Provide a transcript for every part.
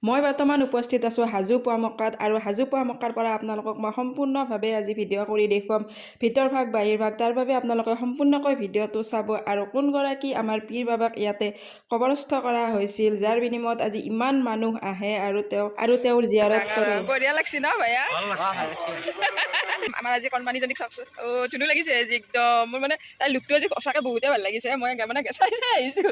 মই বৰ্তমান উপস্থিত আছোঁ হাজো পোৱামক্কাত আৰু হাজো পোৱামক্কাৰ পৰা আপোনালোকক মই সম্পূৰ্ণভাৱে আজি ভিডিঅ' কৰি দেখুৱাম ভিতৰ ভাগ বাহিৰ ভাগ। তাৰ বাবে আপোনালোকে সম্পূৰ্ণকৈ ভিডিঅ'টো চাব আৰু কোনগৰাকী আমাৰ পীৰ বাবাক ইয়াতে কবৰস্থ কৰা হৈছিল, যাৰ বিনিময়ত আজি ইমান মানুহ আহে আৰু তেওঁৰ জিয়াৰত কৰে। বঢ়িয়া লাগছি ন ভাইয়া? আমাৰ আজি কণমানিজনীক চাওকচোন, ধুনু লাগিছে আজি একদম। মোৰ মানে তাইৰ লুকটো আজি সঁচাকৈ বহুতে ভাল লাগিছে। মই মানে চাই আহিছোঁ।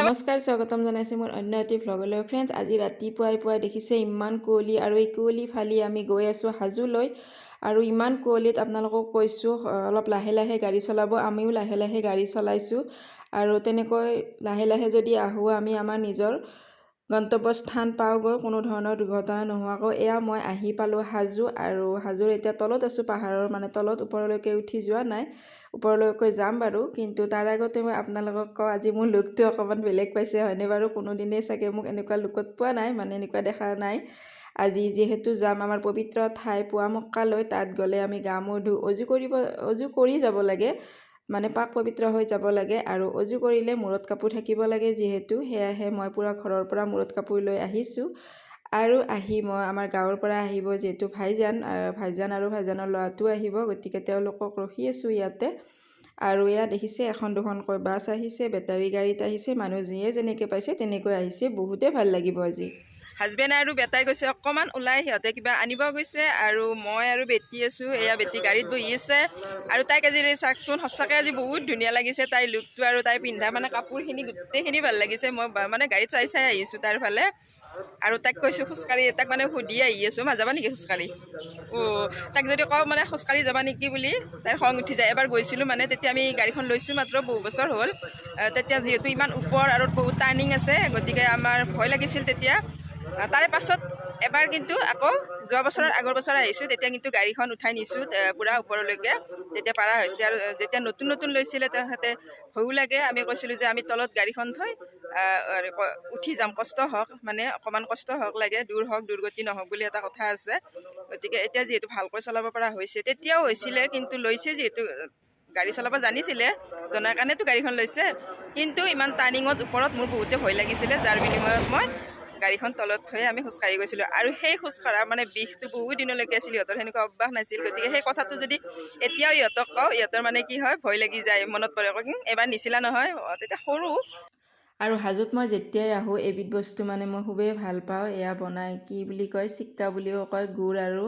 নমস্কাৰ, স্বাগতম জনাইছোঁ মোৰ অন্য এটি ভ্লগলৈ। ফ্ৰেণ্ডছ, আজি ৰাতিপুৱাই দেখিছে ইমান কুঁৱলী আৰু এই কুঁৱলী ফালি আমি গৈ আছোঁ হাজোলৈ। আৰু ইমান কুঁৱলীত আপোনালোকক কৈছোঁ অলপ লাহে লাহে গাড়ী চলাব। আমিও লাহে লাহে গাড়ী চলাইছোঁ আৰু তেনেকৈ লাহে লাহে যদি আহোঁ আমি আমাৰ নিজৰ গন্তব্যস্থান পাওঁগৈ কোনো ধৰণৰ দুৰ্ঘটনা নোহোৱাকৈ। এয়া মই আহি পালোঁ হাজো আৰু হাজোৰ এতিয়া তলত আছোঁ, পাহাৰৰ মানে তলত, ওপৰলৈকে উঠি যোৱা নাই। ওপৰলৈকে যাম বাৰু, কিন্তু তাৰ আগতে মই আপোনালোকক কওঁ আজি মোৰ লুকটো অকণমান বেলেগ পাইছে হয়নে বাৰু? কোনোদিনেই চাগে মোক এনেকুৱা লুকত পোৱা নাই, মানে এনেকুৱা দেখা নাই। আজি যিহেতু যাম আমাৰ পবিত্ৰ ঠাই পোৱামক্কালৈ, তাত গ'লে আমি গা মূৰ ধুই অজু কৰি যাব লাগে, মানে পাক পবিত্ৰ হৈ যাব লাগে। আৰু অজু কৰিলে মূৰত কাপোৰ থাকিব লাগে যিহেতু, সেয়াহে মই পূৰা ঘৰৰ পৰা মূৰত কাপোৰ লৈ আহিছোঁ। আৰু মই আমাৰ গাঁৱৰ পৰা আহিব যিহেতু ভাইজান আৰু ভাইজানৰ ল'ৰাটো আহিব, গতিকে তেওঁলোকক ৰখি আছোঁ ইয়াতে। আৰু এয়া দেখিছে এখন দুখনকৈ বাছ আহিছে, বেটাৰী গাড়ীত আহিছে, মানুহ যিয়ে যেনেকৈ পাইছে তেনেকৈ আহিছে। বহুতেই ভাল লাগিব আজি। হাজবেণ্ড আৰু বেটাই গৈছে অকণমান ওলাই, সিহঁতে কিবা আনিব গৈছে আৰু মই আৰু বেটি আছোঁ। এয়া বেটি গাড়ীত বহি আছে আৰু তাইক আজি চাওকচোন, সঁচাকৈ আজি বহুত ধুনীয়া লাগিছে তাইৰ লুকটো আৰু তাই পিন্ধা মানে কাপোৰখিনি গোটেইখিনি ভাল লাগিছে। মই মানে গাড়ীত চাই আহিছোঁ তাৰ ফালে আৰু তাইক কৈছোঁ খোজকাঢ়ি, তাক মানে সুধি আহি আছোঁ মা যাবা নেকি খোজকাঢ়ি? তাক যদি কওঁ মানে খোজকাঢ়ি যাবা নেকি বুলি, তাইৰ খং উঠি যায়। এবাৰ গৈছিলোঁ মানে তেতিয়া আমি গাড়ীখন লৈছোঁ মাত্ৰ বহু বছৰ হ'ল, তেতিয়া যিহেতু ইমান ওপৰ আৰু বহুত টাৰ্ণিং আছে, গতিকে আমাৰ ভয় লাগিছিল তেতিয়া। তাৰে পাছত এবাৰ কিন্তু আকৌ আগৰ বছৰ আহিছোঁ, তেতিয়া কিন্তু গাড়ীখন উঠাই নিছোঁ পূৰা ওপৰলৈকে, তেতিয়া পাৰা হৈছে। আৰু যেতিয়া নতুন লৈছিলে তাহাঁতে ভয়ো লাগে। আমি কৈছিলোঁ যে আমি তলত গাড়ীখন থৈ উঠি যাম, কষ্ট হওক, মানে অকণমান কষ্ট হওক লাগে, দূৰ হওক দুৰ্গতি নহওক বুলি এটা কথা আছে। গতিকে এতিয়া যিহেতু ভালকৈ চলাব পৰা হৈছে, তেতিয়াও হৈছিলে, কিন্তু লৈছে যিহেতু গাড়ী চলাব জনাৰ কাৰণেতো গাড়ীখন লৈছে। কিন্তু ইমান টাৰ্ণিঙত ওপৰত মোৰ বহুতে ভয় লাগিছিলে, যাৰ বিনিময়ত মই গাড়ীখন তলত থৈ আমি খোজকাঢ়ি গৈছিলোঁ। আৰু সেই খোজকঢ়া মানে বিষটো বহুত দিনলৈকে আছিল, সিহঁতৰ সেনেকুৱা অভ্যাস নাছিল। গতিকে সেই কথাটো যদি এতিয়াও ইহঁতক কওঁ, ইহঁতৰ মানে কি হয়, ভয় লাগি যায়, মনত পৰে, এবাৰ নিছিলা নহয়, তেতিয়া সৰু। আৰু হাজোত মই যেতিয়াই আহোঁ এবিধ বস্তু মানে মই খুবেই ভাল পাওঁ। এয়া বনাই কি বুলি কয়, চিক্কা বুলিও কয়, গুড় আৰু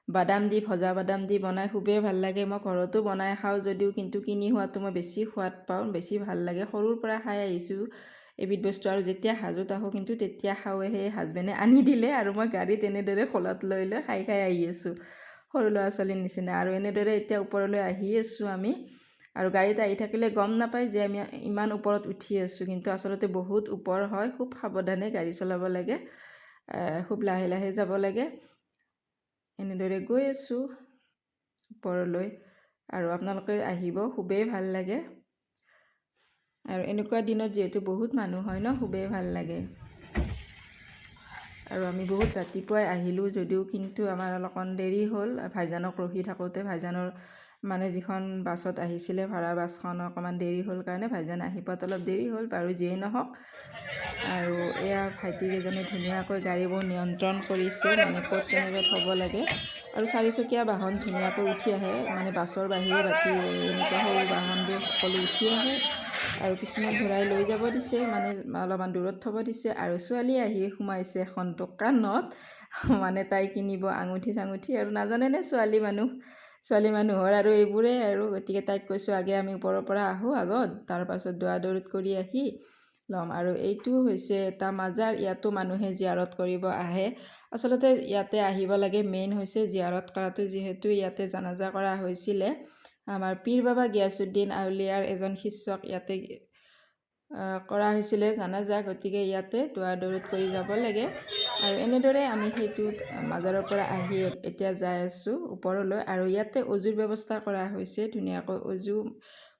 বাদাম দি, ভজা বাদাম দি বনাই খুবেই ভাল লাগে। মই ঘৰতো বনাই খাওঁ যদিও, কিন্তু কিনি খোৱাটো মই বেছি সোৱাদ পাওঁ, বেছি ভাল লাগে। সৰুৰ পৰা খাই আহিছোঁ এবিধ বস্তু, আৰু যেতিয়া হাজোত আহোঁ কিন্তু তেতিয়া খাওঁৱে। সেই হাজবেণ্ডে আনি দিলে আৰু মই গাড়ীত এনেদৰে খোলত লৈ খাই আহি আছোঁ, সৰু ল'ৰা ছোৱালীৰ নিচিনা। আৰু এনেদৰে এতিয়া ওপৰলৈ আহি আছোঁ আমি, আৰু গাড়ীত আহি থাকিলে গম নাপায় যে আমি ইমান ওপৰত উঠি আছোঁ, কিন্তু আচলতে বহুত ওপৰ হয়। খুব সাৱধানে গাড়ী চলাব লাগে, খুব লাহে লাহে যাব লাগে। এনেদৰে গৈ আছোঁ ওপৰলৈ, আৰু আপোনালোকে আহিব, খুবেই ভাল লাগে। আৰু এনেকুৱা দিনত যিহেতু বহুত মানুহ হয় ন, খুবেই ভাল লাগে। আৰু আমি বহুত ৰাতিপুৱাই আহিলোঁ যদিও কিন্তু আমাৰ অলপমান দেৰি হ'ল, ভাইজানক ৰখি থাকোঁতে। ভাইজানৰ মানে যিখন বাছত আহিছিলে, ভাড়া বাছখন, অকণমান দেৰি হ'ল কাৰণে ভাইজান আহি পোৱাত অলপ দেৰি হ'ল বাৰু, যিয়েই নহওক। আৰু এয়া ভাইটিকেইজনে ধুনীয়াকৈ গাড়ীবোৰ নিয়ন্ত্ৰণ কৰিছে, মানে ক'ত কেনেকৈ থ'ব লাগে। আৰু চাৰিচকীয়া বাহন ধুনীয়াকৈ উঠি আহে, মানে বাছৰ বাহিৰে বাকী এনেকুৱা সৰু বাহনবোৰ সকলো উঠি আহে। আৰু কিছুমান ঘূৰাই লৈ যাব দিছে, মানে অলপমান দূৰত থ'ব দিছে। আৰু ছোৱালী আহি সোমাইছে এখন দোকানত, মানে তাই কিনিব আঙুঠি চাঙুঠি, আৰু নাজানেনে ছোৱালী মানুহৰ আৰু এইবোৰেই আৰু। গতিকে তাইক কৈছোঁ আগে আমি ওপৰৰ পৰা আহোঁ আগত, তাৰপাছত দৌৰা-দৌৰিত কৰি আহি ল'ম। আৰু এইটো হৈছে এটা মাজাৰ, ইয়াতো মানুহে জিয়াৰত কৰিব আহে। আচলতে ইয়াতে আহিব লাগে, মেইন হৈছে জিয়াৰত কৰাটো, যিহেতু ইয়াতে জানাজা কৰা হৈছিলে আমাৰ পীৰ বাবা গিয়াছুদ্দিন আউলিয়াৰ এজন শিষ্যক ইয়াতে কৰা হৈছিলে জানাজা। গতিকে ইয়াতে দৌৰা-দৌৰিত কৰি যাব লাগে। আৰু এনেদৰে আমি সেইটো মাজাৰৰ পৰা আহি এতিয়া যাই আছোঁ ওপৰলৈ। আৰু ইয়াতে অজুৰ ব্যৱস্থা কৰা হৈছে, ধুনীয়াকৈ অজু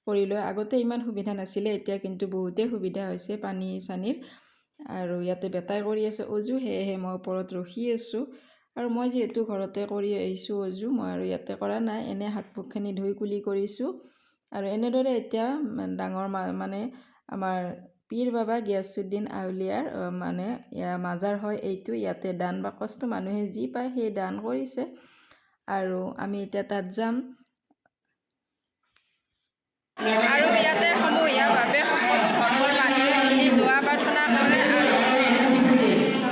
কৰি লৈ। আগতে ইমান সুবিধা নাছিলে, এতিয়া কিন্তু বহুতেই সুবিধা হৈছে পানী চানীৰ। আৰু ইয়াতে বেটাই কৰি আছে অজু, সেয়েহে মই ওপৰত ৰখি আছোঁ। আৰু মই যিহেতু ঘৰতে কৰি আহিছোঁ অজু, মই আৰু ইয়াতে কৰা নাই, এনেই হাত মুখখিনি ধুই কুলি কৰিছোঁ। আৰু এনেদৰে এতিয়া ডাঙৰ মানে আমাৰ পীৰ বাবা গিয়াছুদ্দিন আউলিয়াৰ মানে মাজাৰ হয় এইটো। ইয়াতে দান বাকচটো মানুহে যি পায় সেই দান কৰিছে আৰু আমি এতিয়া তাত যাম। আৰু ইয়াতে সমূহীয়াভাৱে সকলো ধৰ্মৰ মানুহে মিলি দোৱা প্ৰাৰ্থনা কৰে আৰু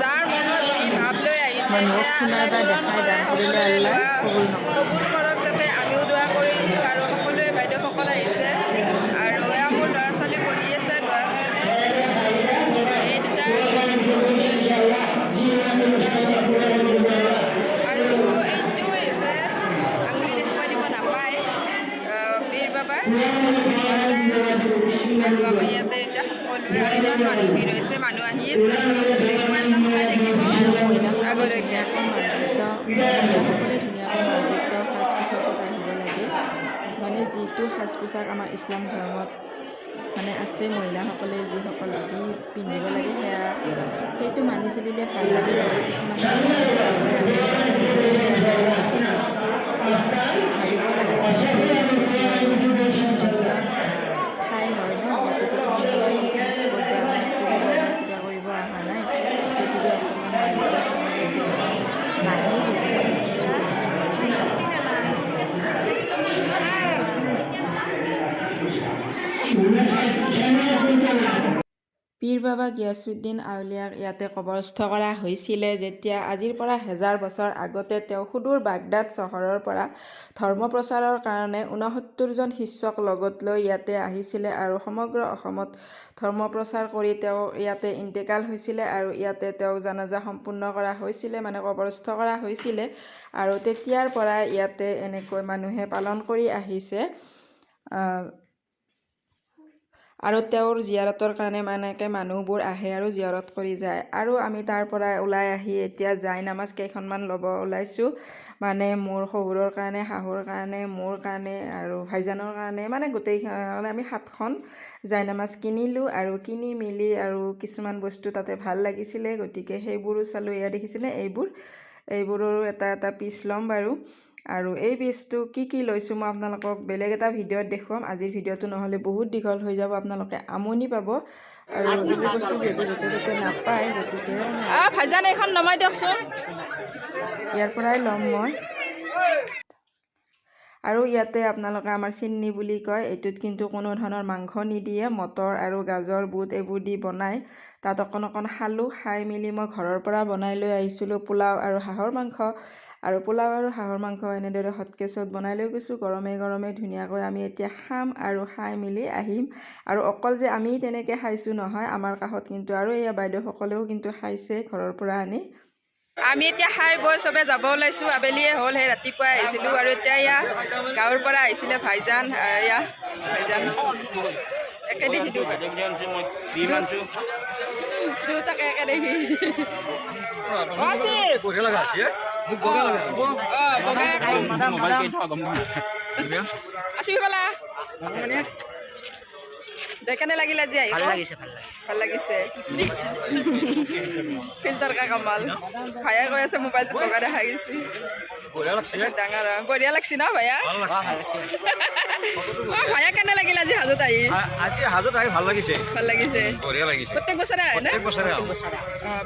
যাৰ মনত যি ভাৱ লৈ আহিছে সেয়া আল্লাই পূৰণ কৰে। সকলোৱে দোৱা কবুল কৰক যাতে। আমিও দোৱা কৰিছোঁ আৰু সকলোৱে বাইদেউসকল আহিছে আৰু এয়া মোৰ ল'ৰা ছোৱালী পঢ়ি আছে দোৱাৰ কাৰণে। এই দুটা আৰু এইটো হৈছে আঙুলি দেখুৱাই দিব নাপায় পীৰ বাবাৰ আৰু আমি ইয়াতে এতিয়া সকলোৱে আৰু ইমান মানুহ ভিৰ হৈছে, মানুহ আহি আছে, দেখুৱাই যাম, চাই থাকিব আগলৈকে। মহিলাসকলে ধুনীয়াকৈ মাৰ্জিত সাজ পোছাকত আহিব লাগে, মানে যিটো সাজ পোছাক আমাৰ ইছলাম ধৰ্মত মানে আছে, মহিলাসকলে যি পিন্ধিব লাগে সেইটো মানি চলিলে ভাল লাগে। আৰু কিছুমান ভাবিব লাগে ঠাই হয় ন, ইয়াতেতো পিকনিক স্পট বা কিবা কৰিব অহা নাই, গতিকে অকণমান মাৰ্জিত সমাজত কিছুমান নাহেই, কিন্তু মই দেখিছোঁ পীৰ বাবা গিয়াছুদ্দিন আউলিয়াক ইয়াতে কবৰস্থ কৰা হৈছিলে যেতিয়া আজিৰ পৰা 1000 বছৰ আগতে তেওঁ সুদূৰ বাগদাদ চহৰৰ পৰা ধৰ্ম প্ৰচাৰৰ কাৰণে 69 জন শিষ্যক লগত লৈ ইয়াতে আহিছিলে আৰু সমগ্ৰ অসমত ধৰ্ম প্ৰচাৰ কৰি তেওঁ ইয়াতে ইন্তেকাল হৈছিলে আৰু ইয়াতে তেওঁক জানাজা সম্পূৰ্ণ কৰা হৈছিলে, মানে কবৰস্থ কৰা হৈছিলে। আৰু তেতিয়াৰ পৰা ইয়াতে এনেকৈ মানুহে পালন কৰি আহিছে আৰু তেওঁৰ জিয়াৰতৰ কাৰণে মানুহবোৰ আহে আৰু জিয়াৰত কৰি যায়। আৰু আমি তাৰ পৰা ওলাই আহি এতিয়া জাই নামাজ কেইখনমান ল'ব ওলাইছোঁ, মানে মোৰ শহুৰৰ কাৰণে, শাহুৰ কাৰণে, মোৰ কাৰণে আৰু ভাইজানৰ কাৰণে, মানে গোটেই আমি 7খন জাই নামাজ কিনিলোঁ আৰু কিনি মেলি আৰু কিছুমান বস্তু তাতে ভাল লাগিছিলে, গতিকে সেইবোৰো চালোঁ। এয়া দেখিছিলে এইবোৰৰো এটা পিচ ল'ম বাৰু। আৰু এই পিচটো কি লৈছোঁ মই আপোনালোকক বেলেগ এটা ভিডিঅ'ত দেখুৱাম, আজিৰ ভিডিঅ'টো নহ'লে বহুত দীঘল হৈ যাব, আপোনালোকে আমনি পাব। আৰু এইবোৰ বস্তু যিহেতু য'তে ত'তে নাপায়, গতিকে ভাইজান এইখন নমাই দিয়কচোন, ইয়াৰ পৰাই ল'ম মই। আৰু ইয়াতে আপোনালোকে আমাৰ চিন্নি বুলি কয়, এইটোত কিন্তু কোনো ধৰণৰ মাংস নিদিয়ে, মটৰ আৰু গাজৰ বুট এইবোৰ দি বনায়। তাত অকণ খালোঁ, খাই মেলি মই ঘৰৰ পৰা বনাই লৈ আহিছিলোঁ পোলাও আৰু হাঁহৰ মাংস। আৰু পোলাও আৰু হাঁহৰ মাংস এনেদৰে হটকেছত বনাই লৈ গৈছোঁ, গৰমে গৰমে ধুনীয়াকৈ আমি এতিয়া খাম আৰু খাই মেলি আহিম। আৰু অকল যে আমি তেনেকৈ খাইছোঁ নহয়, আমাৰ কাষত কিন্তু আৰু এয়া বাইদেউসকলেও কিন্তু খাইছে ঘৰৰ পৰা আনি। আমি এতিয়া খাই বৈ চবে যাব ওলাইছোঁ, আবেলিয়ে হ'ল, সেই ৰাতিপুৱাই আহিছিলোঁ আৰু এতিয়া এয়া গাঁৱৰ পৰা আহিছিলে ভাইজান, একে দেখি দুটাকে একে দেখি কেনে লাগিলে আজি আহি? ভাল লাগিছে ফিল্টাৰ কা কামাল। ভাইয়া কৈ আছে মোবাইলটো বগা দেখা গৈছে, ডাঙৰ বঢ়িয়া লাগছি ন ভাইয়া? ভাইয়া কেনে লাগিল আজি হাজোত আহি? ভাল লাগিছে বঢ়িয়া লাগিছে। প্ৰত্যেক বছৰে আহে না?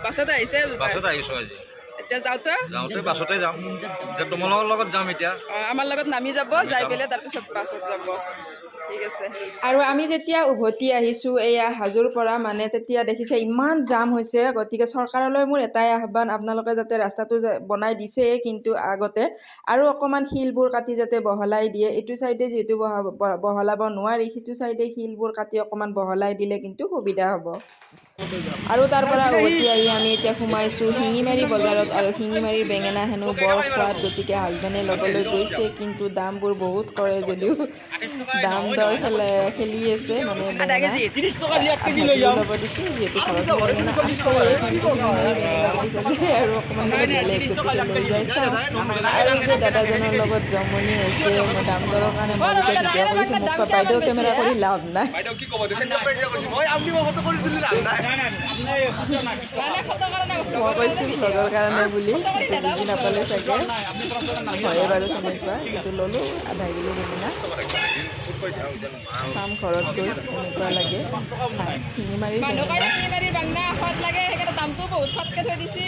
বাছতে আহিছে? বাছতে আহিছো আজি। এতিয়া যাওঁতে বাছতে যাম, তোমালোকৰ লগত যাম। এতিয়া আমাৰ লগত নামি যাব, যাই পেলাই তাৰপিছত বাছত যাব। ঠিক আছে। আৰু আমি যেতিয়া উভতি আহিছোঁ এয়া হাজোৰ পৰা, মানে তেতিয়া দেখিছে ইমান জাম হৈছে, গতিকে চৰকাৰলৈ মোৰ এটাই আহ্বান, আপোনালোকে যাতে ৰাস্তাটো বনাই দিছে, কিন্তু আগতে আৰু অকণমান শিলবোৰ কাটি যাতে বহলাই দিয়ে। এইটো চাইডে যিহেতু বহলাব নোৱাৰি, সিটো চাইডে শিলবোৰ কাটি অকণমান বহলাই দিলে কিন্তু সুবিধা হ'ব। আৰু তাৰ পৰা উভতি আহি আমি এতিয়া সোমাইছোঁ শিঙিমাৰী বজাৰত, আৰু শিঙিমাৰীৰ বেঙেনা হেনো বৰ সোৱাদ, গতিকে হাজবেণ্ডে ল'বলৈ গৈছে, কিন্তু দামবোৰ বহুত কৰে যদিও দাম দৰ খেলি আছে, মানে ল'ব দিছোঁ যিহেতু ঘৰত বেঙেনা আছে, আৰু অকণমান বেলেগ গতিকে লৈ যাই চাওঁ। আৰু যে দাদাজনৰ লগত জমনি হৈছে, মই দাম দৰৰ কাৰণে মই যেতিয়া ভিডিঅ' কৰিছোঁ, মোক বাইদেউ কেমেৰা কৰি লাভ নাই। মই কৈছোঁ ভ্লগৰ কাৰণে বুলি বুজি নাপালে চাগে হয়ে বাৰু তেনেকুৱা কিন্তু ল'লোঁ আধা কিলো বেঙেনা চাম ঘৰত গৈ এনেকুৱা লাগে শিঙি মাৰিৰ বেঙেনা সোৱাদ লাগে সেইকাৰণে দামটো বহুত ফটকৈ থৈ দিছি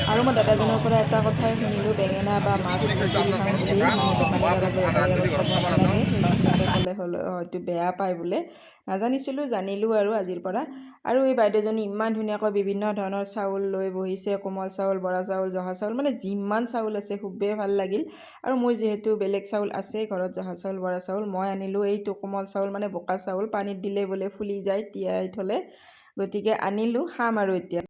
আৰু মই দাদাজনৰ পৰা এটা কথাই শুনিলোঁ বেঙেনা বা মাছ খাওঁ বুলি ক'লে হয়তো বেয়া পায় বোলে নাজানিছিলোঁ জানিলোঁ আৰু আজিৰ পৰা আৰু এই বাইদেউজনী ইমান ধুনীয়াকৈ বিভিন্ন ধৰণৰ চাউল লৈ বহিছে কোমল চাউল বৰা চাউল জহা চাউল মানে যিমান চাউল আছে খুবেই ভাল লাগিল আৰু মোৰ যিহেতু বেলেগ চাউল আছে ঘৰত জহা চাউল বৰা চাউল মই আনিলোঁ এইটো কোমল চাউল মানে বোকা চাউল পানীত দিলে বোলে ফুলি যায় তিয়াই থ'লে গতিকে আনিলোঁ খাম আৰু এতিয়া